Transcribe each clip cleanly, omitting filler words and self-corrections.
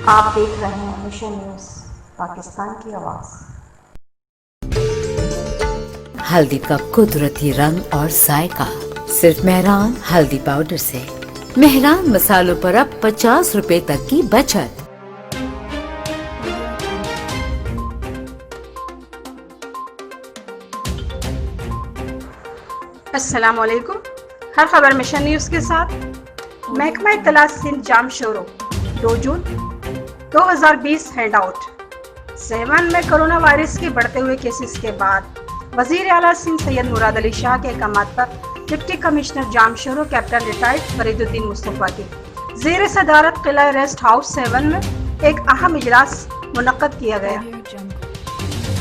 आप देख रहे हैं मिशन न्यूज़ पाकिस्तान की आवाज़। हल्दी का कुदरती रंग और जायका सिर्फ मेहरान हल्दी पाउडर से। मेहरान मसालों पर अब 50 रुपए तक की बचत। अस्सलाम वालेकुम। हर खबर मिशन न्यूज़ के साथ महकमा इत्तला सिंध जाम शोरो 2 जून 2020 हैंड आउट। सहवान में कोरोना वायरस के बढ़ते हुए केसेस के बाद वजीर आला सिंध सैयद मुराद अली शाह के अहकामात पर deputy commissioner Jamshoro captain retired Fariduddin Mustafa की ज़ेर सदारत किला रेस्ट हाउस 7 में एक अहम इजलास मुनक्कद किया गया,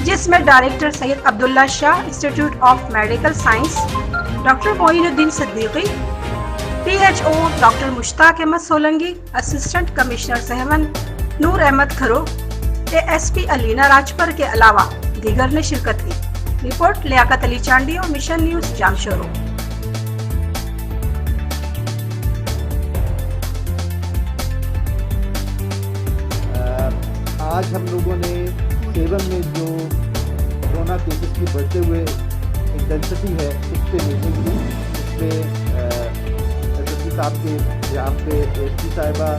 जिसमें director Syed Abdullah Shah institute of medical science doctor Moinuddin Siddiqui, PHO doctor Mushtaq Ahmed Solangi, assistant commissioner Sehwan Noor Ahmed Kharo, ASP Alina Rajpar के अलावा दीगर ने शिरकत की। रिपोर्ट लियाकत अली चांडी और मिशन न्यूज़ जामशोरो। आज हम लोगों ने सेवन में जो कोरोना केसेस की बढ़ते हुए इंटेंसिटी है उस पर मीटिंग की, जिसमें SSP साहब के यहाँ पे ASP साहिबा,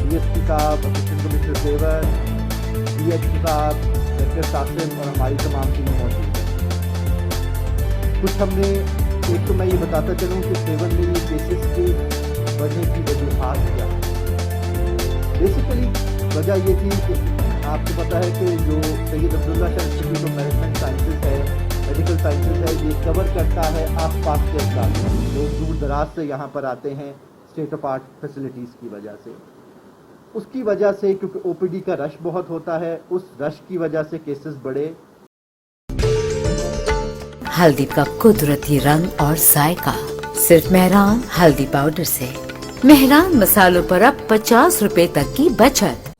DSP साहब, असिस्टेंट कमिश्नर सेवन, DHP साहब, डॉक्टर सासिम और हमारी तमाम टीम मौजूद है। कुछ हमने एक तो मैं ये बताता चलूँ कि सेवन में ये केसेस के बढ़ने की वजूहात क्या है। बेसिकली वजह ये थी कि आपको पता है कि जो Syed Abdullah Shah institute of management sciences है, मेडिकल साइंसेज है, ये कवर करता है आस-पास के इलाके। लोग दूर दराज से यहाँ पर आते हैं स्टेट ऑफ आर्ट फैसिलिटीज़ की वजह से। उसकी वजह से क्योंकि OPD का रश बहुत होता है, उस रश की वजह से केसेस बढ़े। हल्दी का कुदरती रंग और जायका सिर्फ मेहरान हल्दी पाउडर से। मेहरान मसालों पर अब 50 रुपए तक की बचत।